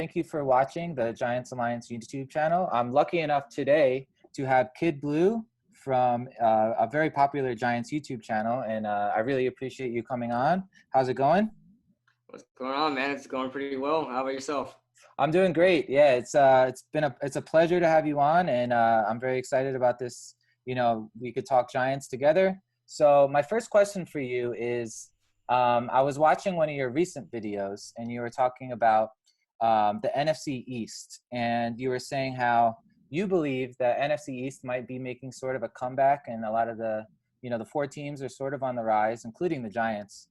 thank you for watching the Giants Alliance YouTube channel. I'm lucky enough today to have KidBlue from a very popular Giants YouTube channel, and I really appreciate you coming on. How's it going? What's going on, man? It's going pretty well. How about yourself? I'm doing great. Yeah, it's a pleasure to have you on, and I'm very excited about this. You know, we could talk Giants together. So my first question for you is, I was watching one of your recent videos, and you were talking about the NFC East, and you were saying how you believe that NFC East might be making sort of a comeback, and a lot of the four teams are sort of on the rise, including the Giants.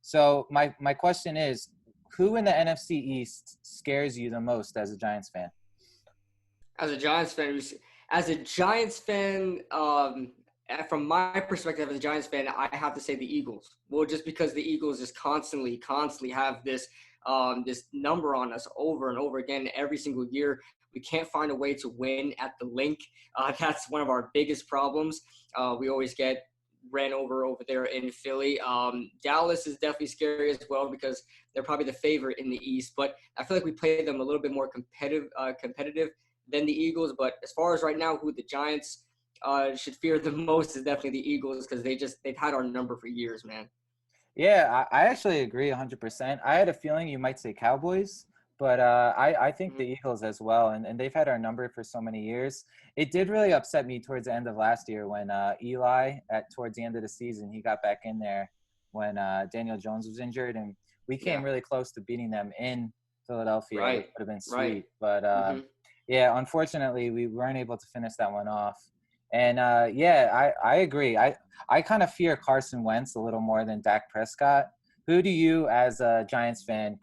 So my question is, who in the NFC East scares you the most as a Giants fan? As a Giants fan, from my perspective as a Giants fan, I have to say the Eagles. Well, just because the Eagles just constantly have this number on us over and over again every single year. We can't find a way to win at the link. That's one of our biggest problems. We always get ran over there in Philly. Dallas is definitely scary as well because they're probably the favorite in the East. But I feel like we play them a little bit more competitive than the Eagles. But as far as right now, who the Giants should fear the most is definitely the Eagles because they've had our number for years, man. Yeah, I actually agree 100%. I had a feeling you might say Cowboys, but I think the Eagles as well, and they've had our number for so many years. It did really upset me towards the end of last year when Eli, towards the end of the season, he got back in there when Daniel Jones was injured, and we came really close to beating them in Philadelphia, which would have been sweet. But yeah, unfortunately, we weren't able to finish that one off. And I agree. I kind of fear Carson Wentz a little more than Dak Prescott. Who do you, as a Giants fan,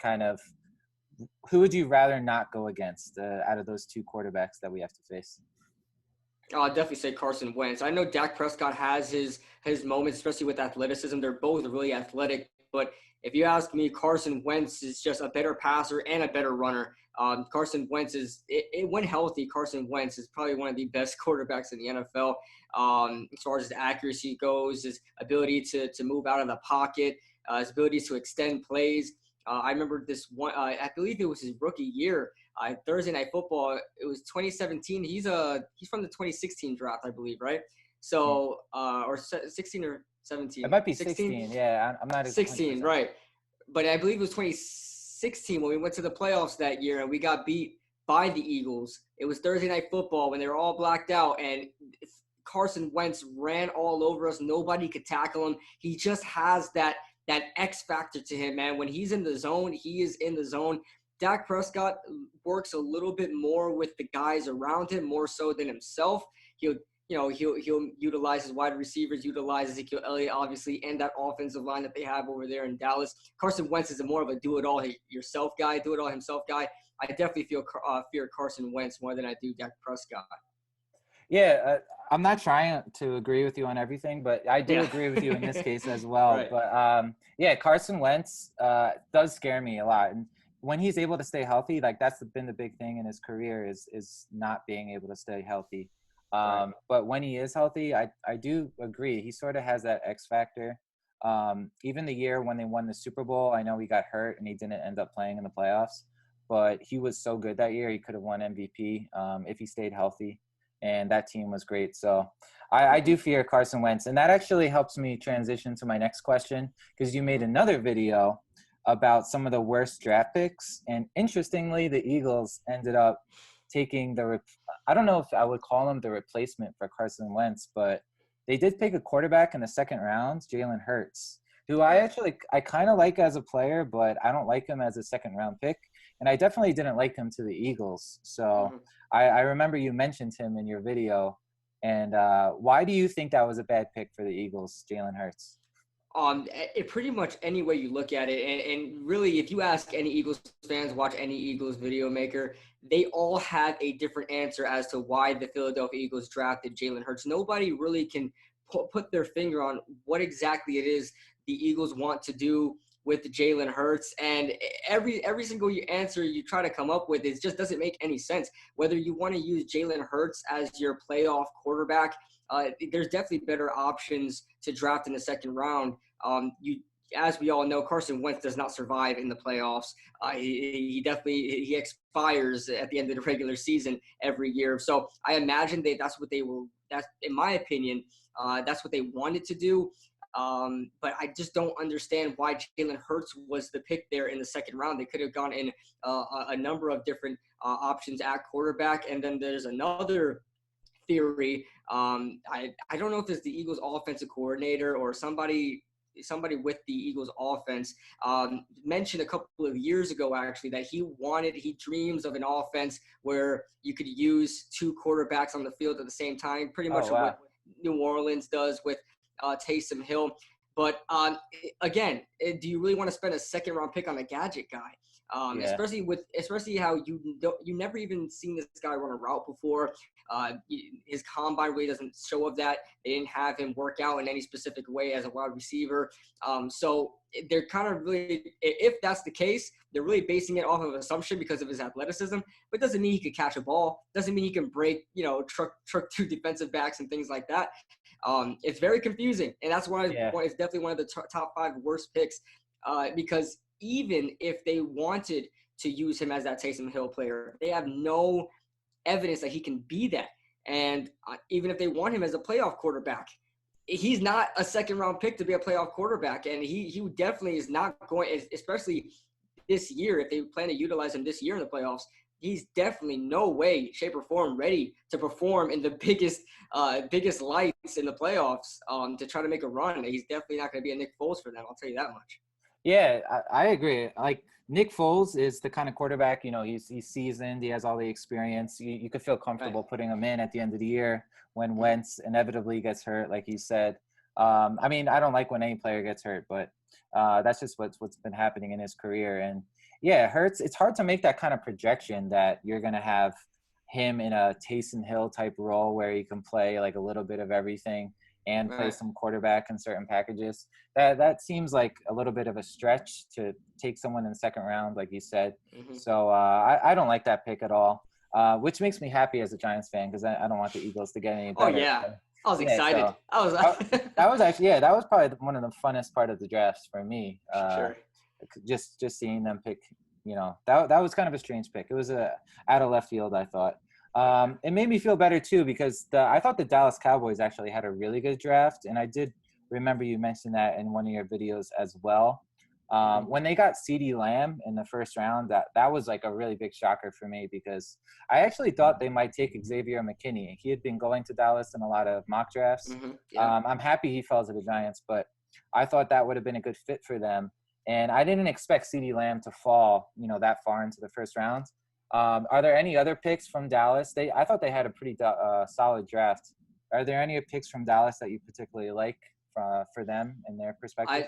who would you rather not go against out of those two quarterbacks that we have to face? I'll definitely say Carson Wentz. I know Dak Prescott has his moments, especially with athleticism. They're both really athletic. But if you ask me, Carson Wentz is just a better passer and a better runner. Carson Wentz when healthy, Carson Wentz is probably one of the best quarterbacks in the NFL. As far as his accuracy goes, his ability to move out of the pocket, his ability to extend plays. I remember this one, I believe it was his rookie year, Thursday Night Football. It was 2017. He's from the 2016 draft, I believe, right? So, or 16 or 17. It might be 16. Yeah, I'm not 16, right. But I believe it was 2016 when we went to the playoffs that year and we got beat by the Eagles. It was Thursday Night Football when they were all blacked out and Carson Wentz ran all over us. Nobody could tackle him. He just has that X factor to him, man. When he's in the zone, he is in the zone. Dak Prescott works a little bit more with the guys around him, more so than himself. He'll utilize his wide receivers, utilize Ezekiel Elliott, obviously, and that offensive line that they have over there in Dallas. Carson Wentz is more of a do-it-all himself guy. I definitely fear Carson Wentz more than I do Dak Prescott. Yeah, I'm not trying to agree with you on everything, but I do agree with you in this case as well. Right. But Carson Wentz does scare me a lot. And when he's able to stay healthy, like that's been the big thing in his career is not being able to stay healthy. But when he is healthy, I do agree. He sort of has that X factor. Even the year when they won the Super Bowl, I know he got hurt and he didn't end up playing in the playoffs, but he was so good that year. He could have won MVP if he stayed healthy. And that team was great. So I do fear Carson Wentz. And that actually helps me transition to my next question, because you made another video about some of the worst draft picks. And interestingly, the Eagles ended up taking I don't know if I would call him the replacement for Carson Wentz, but they did pick a quarterback in the second round, Jalen Hurts, who I kind of like as a player, but I don't like him as a second round pick. And I definitely didn't like him to the Eagles. So I remember you mentioned him in your video. And why do you think that was a bad pick for the Eagles, Jalen Hurts? It pretty much any way you look at it. And really, if you ask any Eagles fans, watch any Eagles video maker, they all have a different answer as to why the Philadelphia Eagles drafted Jalen Hurts. Nobody really can put their finger on what exactly it is the Eagles want to do with Jalen Hurts, and every single answer you try to come up with, it just doesn't make any sense. Whether you want to use Jalen Hurts as your playoff quarterback, there's definitely better options to draft in the second round. as we all know, Carson Wentz does not survive in the playoffs. He definitely expires at the end of the regular season every year. So I imagine that's what they will. That's, in my opinion, that's what they wanted to do. But I just don't understand why Jalen Hurts was the pick there in the second round. They could have gone in a number of different options at quarterback. And then there's another theory. I don't know if it's the Eagles offensive coordinator or somebody with the Eagles offense mentioned a couple of years ago, actually, that he dreams of an offense where you could use two quarterbacks on the field at the same time, pretty much what New Orleans does with Taysom Hill. But again, do you really want to spend a second round pick on a gadget guy? Especially how you never even seen this guy run a route before. His combine really doesn't show of that. They didn't have him work out in any specific way as a wide receiver. So they're kind of really, if that's the case, they're really basing it off of assumption because of his athleticism. But doesn't mean he could catch a ball. Doesn't mean he can break, truck two defensive backs and things like that. It's very confusing, and that's why it's definitely one of the top 5 worst picks because even if they wanted to use him as that Taysom Hill player, they have no evidence that he can be that. And even if they want him as a playoff quarterback, he's not a second-round pick to be a playoff quarterback, and he definitely is not going, especially this year, if they plan to utilize him this year in the playoffs, he's definitely no way, shape, or form ready to perform in the biggest lights in the playoffs to try to make a run. He's definitely not going to be a Nick Foles for them, I'll tell you that much. Yeah, I agree. Like, Nick Foles is the kind of quarterback, he's seasoned. He has all the experience. You could feel comfortable putting him in at the end of the year when Wentz inevitably gets hurt, like you said. I mean, I don't like when any player gets hurt, but that's just what's been happening in his career. And, yeah, it hurts. It's hard to make that kind of projection that you're going to have him in a Taysom Hill type role where he can play like a little bit of everything and play some quarterback in certain packages. That seems like a little bit of a stretch to take someone in the second round, like you said. Mm-hmm. So I don't like that pick at all, which makes me happy as a Giants fan because I don't want the Eagles to get any better. Oh, yeah. I was excited. So, that was probably one of the funnest part of the drafts for me. Sure. Just seeing them pick, that was kind of a strange pick. It was out of left field, I thought. It made me feel better too because I thought the Dallas Cowboys actually had a really good draft, and I did remember you mentioned that in one of your videos as well. When they got CeeDee Lamb in the first round, that was like a really big shocker for me because I actually thought they might take Xavier McKinney. He had been going to Dallas in a lot of mock drafts. Mm-hmm. Yeah. I'm happy he fell to the Giants, but I thought that would have been a good fit for them. And I didn't expect CeeDee Lamb to fall, that far into the first round. Are there any other picks from Dallas? I thought they had a pretty solid draft. Are there any picks from Dallas that you particularly like for them and their perspective?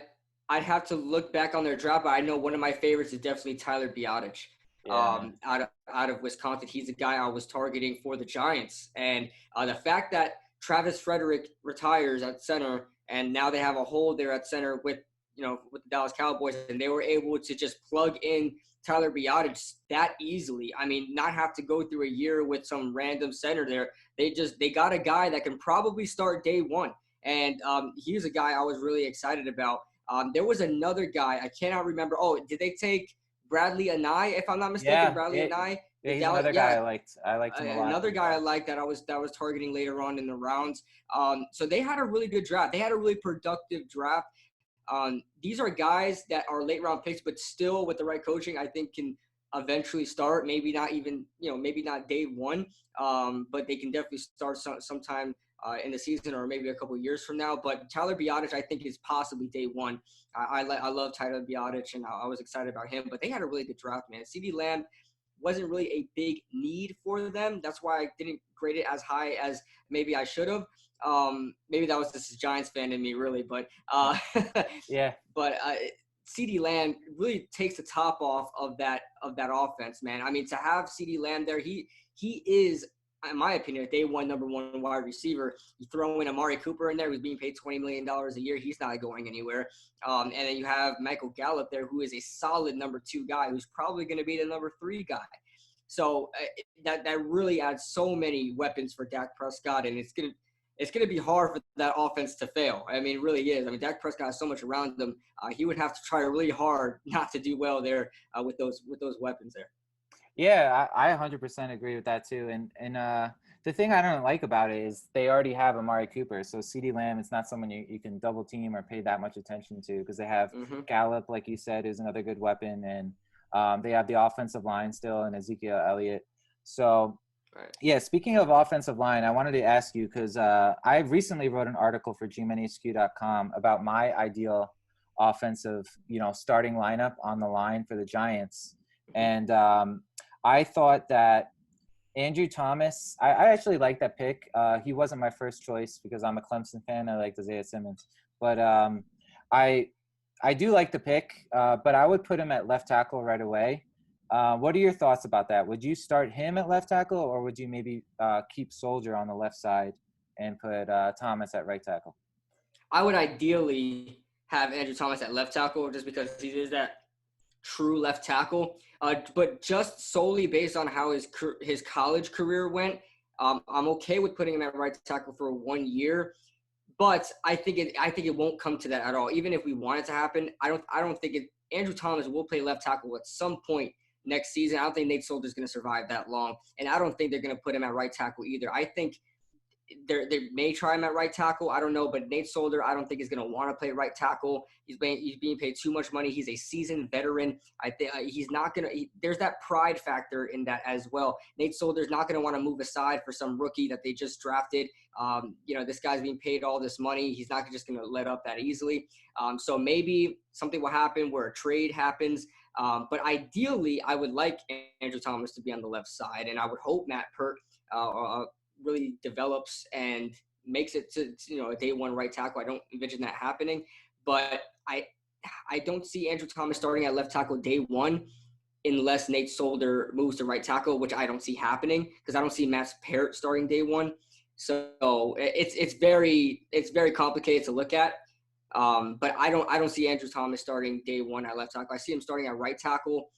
I'd have to look back on their draft, but I know one of my favorites is definitely Tyler Biadasz. Out of Wisconsin. He's a guy I was targeting for the Giants. And the fact that Travis Frederick retires at center, and now they have a hole there at center with the Dallas Cowboys, and they were able to just plug in Tyler Biadasz that easily. I mean, not have to go through a year with some random center there. They got a guy that can probably start day one. And he's a guy I was really excited about. There was another guy, I cannot remember. Oh, did they take Bradley Anae, if I'm not mistaken? Bradley Anae. Yeah, he's another guy I liked. I liked him a lot. Another guy I liked that I was targeting later on in the rounds. So they had a really good draft. They had a really productive draft. These are guys that are late round picks, but still with the right coaching, I think can eventually start. Maybe not even, maybe not day one, but they can definitely start sometime in the season or maybe a couple of years from now. But Tyler Biadasz, I think, is possibly day one. I love Tyler Biadasz, and I was excited about him. But they had a really good draft, man. CeeDee Lamb wasn't really a big need for them. That's why I didn't grade it as high as maybe I should have. Maybe that was just a Giants fan in me, really. But yeah. But CeeDee Lamb really takes the top off of that offense, man. I mean, to have CeeDee Lamb there, he is, in my opinion, a day one number one wide receiver. You throw in Amari Cooper in there, who's being paid $20 million a year. He's not going anywhere. And then you have Michael Gallup there, who is a solid number two guy, who's probably going to be the number three guy. So that really adds so many weapons for Dak Prescott, and it's going to be hard for that offense to fail. I mean, it really is. I mean, Dak Prescott has so much around him. He would have to try really hard not to do well there with those weapons there. Yeah, I 100% agree with that too. And the thing I don't like about it is they already have Amari Cooper. So CeeDee Lamb, it's not someone you can double team or pay that much attention to because they have Gallup, like you said, who's another good weapon. And they have the offensive line still and Ezekiel Elliott. So, yeah, speaking of offensive line, I wanted to ask you because I recently wrote an article for gmanhq.com about my ideal offensive, starting lineup on the line for the Giants. And I thought that Andrew Thomas, I actually like that pick. He wasn't my first choice because I'm a Clemson fan. I like Isaiah Simmons. But I do like the pick, but I would put him at left tackle right away. What are your thoughts about that? Would you start him at left tackle, or would you maybe keep Soldier on the left side and put Thomas at right tackle? I would ideally have Andrew Thomas at left tackle just because he is that true left tackle. But just solely based on how his college career went, I'm okay with putting him at right tackle for 1 year. But I think it won't come to that at all. Even if we want it to happen, I don't think it. Andrew Thomas will play left tackle at some point next season. I don't think Nate Solder is going to survive that long, and I don't think they're going to put him at right tackle either. I think they may try him at right tackle. I don't know, but Nate Solder, I don't think is going to want to play right tackle. He's being paid too much money. He's a seasoned veteran. I think he's not going to. There's that pride factor in that as well. Nate Solder's not going to want to move aside for some rookie that they just drafted. This guy's being paid all this money. He's not just going to let up that easily. So maybe something will happen where a trade happens. But ideally, I would like Andrew Thomas to be on the left side, and I would hope Matt Pert really develops and makes it to a day one right tackle. I don't envision that happening, but I don't see Andrew Thomas starting at left tackle day one unless Nate Solder moves to right tackle, which I don't see happening because I don't see Matt Parrott starting day one. So it's very complicated to look at. But I don't see Andrew Thomas starting day one at left tackle. I see him starting at right tackle.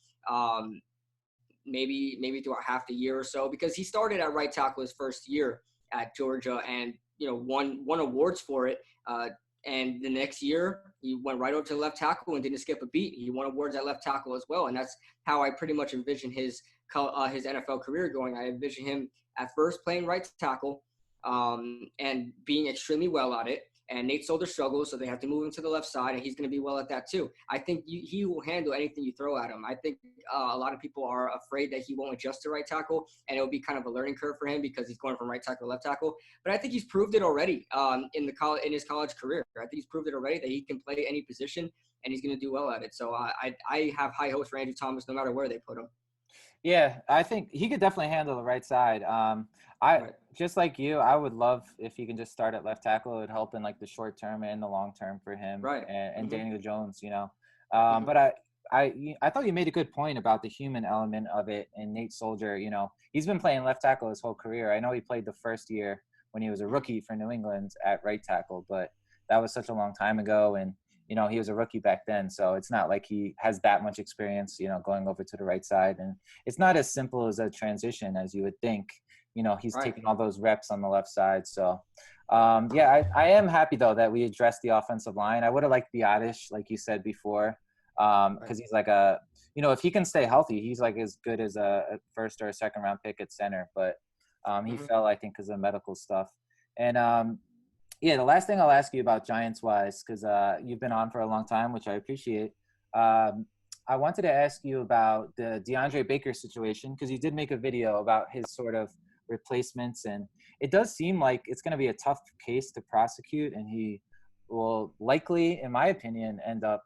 Maybe throughout half the year or so, because he started at right tackle his first year at Georgia and won awards for it. And the next year he went right over to left tackle and didn't skip a beat. He won awards at left tackle as well, and that's how I pretty much envision his NFL career going. I envision him at first playing right tackle and being extremely well at it. And Nate Solder struggles, so they have to move him to the left side, and he's going to be well at that too. I think he will handle anything you throw at him. I think a lot of people are afraid that he won't adjust to right tackle, and it will be kind of a learning curve for him because he's going from right tackle to left tackle. But I think he's proved it already in his college career. I think he's proved it already that he can play any position, and he's going to do well at it. So I have high hopes for Andrew Thomas no matter where they put him. Yeah, I think he could definitely handle the right side. Just like you, I would love if he can just start at left tackle. It would help in like the short term and the long term for him. Right. And Daniel Jones, But I thought you made a good point about the human element of it. And Nate Solder, he's been playing left tackle his whole career. I know he played the first year when he was a rookie for New England at right tackle, but that was such a long time ago. And he was a rookie back then, so it's not like he has that much experience, going over to the right side. And it's not as simple as a transition as you would think. He's taking all those reps on the left side. So, I am happy, though, that we addressed the offensive line. I would have liked Biotish, like you said before, because he's like if he can stay healthy, he's like as good as a first or a second round pick at center. But he fell, I think, because of medical stuff. And the last thing I'll ask you about Giants-wise, because you've been on for a long time, which I appreciate. I wanted to ask you about the DeAndre Baker situation, because you did make a video about his sort of replacements, and it does seem like it's going to be a tough case to prosecute, and he will likely, in my opinion, end up,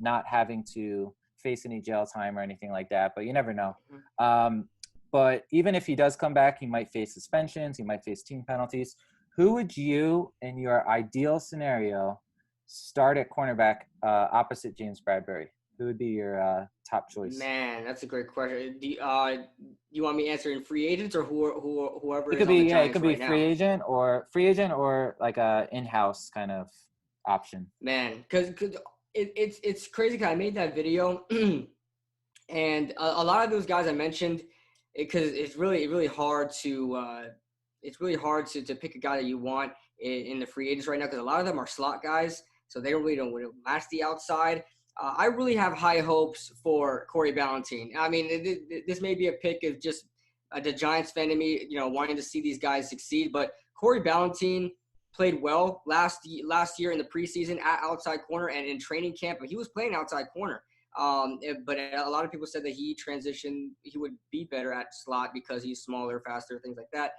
not having to face any jail time or anything like that, but you never know. But even if he does come back, he might face suspensions, he might face team penalties. Who would you, in your ideal scenario, start at cornerback opposite James Bradbury? Who would be your top choice? Man, that's a great question. Do you want me answering free agents or whoever? It could be it could be free agent or like a in-house kind of option. Man, because it's crazy. Cause I made that video, and a lot of those guys I mentioned, because it's really hard to it's really hard to pick a guy that you want in the free agents right now because a lot of them are slot guys, so they really don't match the outside. I really have high hopes for Corey Ballentine. I mean, this may be a pick of just the Giants fan in me, wanting to see these guys succeed, but Corey Ballentine played well last year in the preseason at outside corner and in training camp, but he was playing outside corner. But a lot of people said that he would be better at slot because he's smaller, faster, things like that.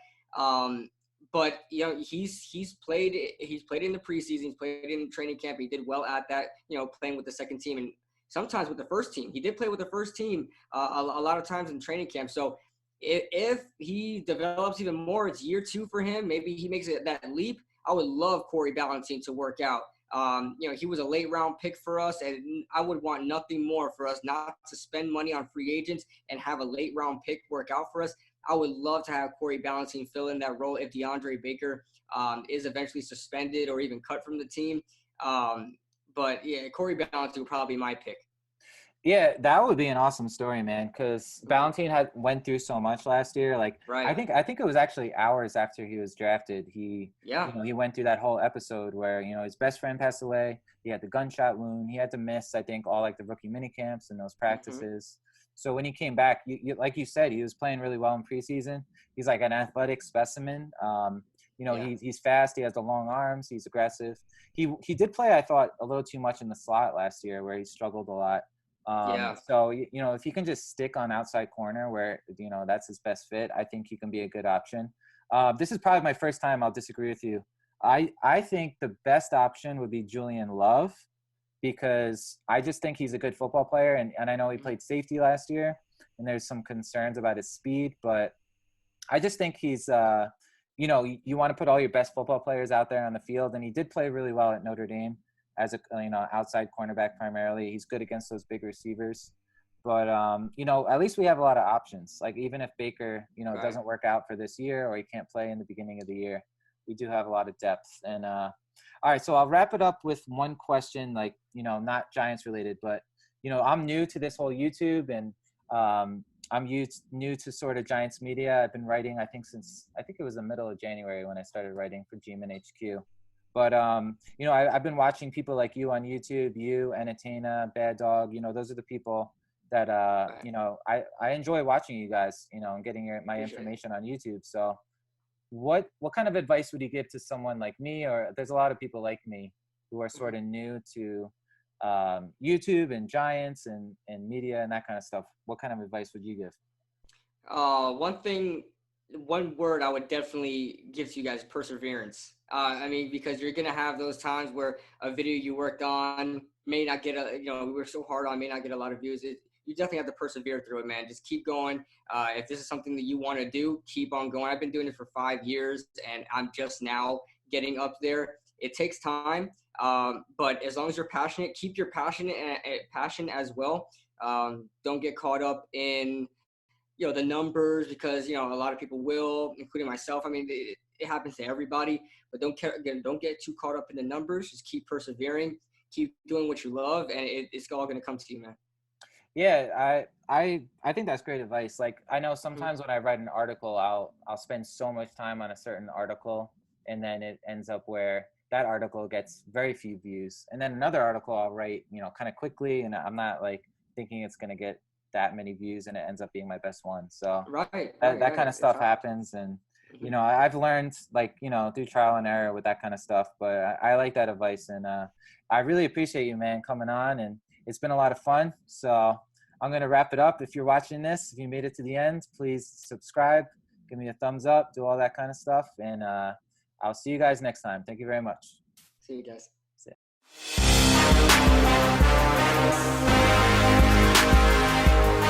But he's played in the preseason, he's played in training camp. He did well at that, playing with the second team and sometimes with the first team. He did play with the first team a lot of times in training camp. So if he develops even more, it's year 2 for him. Maybe he makes that leap. I would love Corey Ballentine to work out. He was a late round pick for us, and I would want nothing more for us not to spend money on free agents and have a late round pick work out for us. I would love to have Corey Ballentine fill in that role if DeAndre Baker is eventually suspended or even cut from the team. But yeah, Corey Ballentine would probably be my pick. Yeah, that would be an awesome story, man, because Ballentine went through so much last year. Like, right. I think it was actually hours after he was drafted. He went through that whole episode where, his best friend passed away. He had the gunshot wound. He had to miss, I think, all like the rookie mini camps and those practices. So when he came back, like you said, he was playing really well in preseason. He's like an athletic specimen. He's fast. He has the long arms. He's aggressive. He did play, I thought, a little too much in the slot last year where he struggled a lot. So, if he can just stick on outside corner where, that's his best fit, I think he can be a good option. This is probably my first time I'll disagree with you. I think the best option would be Julian Love because I just think he's a good football player. And I know he played safety last year and there's some concerns about his speed, but I just think he's, you want to put all your best football players out there on the field. And he did play really well at Notre Dame as a outside cornerback primarily. He's good against those big receivers. But, at least we have a lot of options. Like even if Baker, right. doesn't work out for this year or he can't play in the beginning of the year, we do have a lot of depth. And all right, so I'll wrap it up with one question, like, not Giants related, but, I'm new to this whole YouTube and I'm new to sort of Giants media. I've been writing, I think it was the middle of January when I started writing for G-Man HQ. But, I've been watching people like you on YouTube, you, Entertainer, Bad Dog, those are the people that, I enjoy watching you guys, and getting my information on YouTube. So what kind of advice would you give to someone like me, or there's a lot of people like me who are sort of new to YouTube and Giants and media and that kind of stuff? What kind of advice would you give? One word I would definitely give to you guys: perseverance. Because you're going to have those times where a video you worked on may not get we worked so hard on, may not get a lot of views. You definitely have to persevere through it, man. Just keep going. If this is something that you want to do, keep on going. I've been doing it for 5 years and I'm just now getting up there. It takes time. But as long as you're passionate, keep your passion as well. Don't get caught up in, the numbers because, a lot of people will, including myself. It happens to everybody, but don't get too caught up in the numbers. Just keep persevering, keep doing what you love, and it's all going to come to you, man. Yeah, I think that's great advice. Like, I know sometimes when I write an article, I'll spend so much time on a certain article, and then it ends up where that article gets very few views. And then another article I'll write, kind of quickly, and I'm not like thinking it's going to get that many views, and it ends up being my best one. So that kind of stuff happens. And, I've learned, like, through trial and error with that kind of stuff, but I like that advice. And I really appreciate you, man, coming on, and it's been a lot of fun. So I'm going to wrap it up. If you're watching this, if you made it to the end, please subscribe, give me a thumbs up, do all that kind of stuff. And I'll see you guys next time. Thank you very much. See you guys.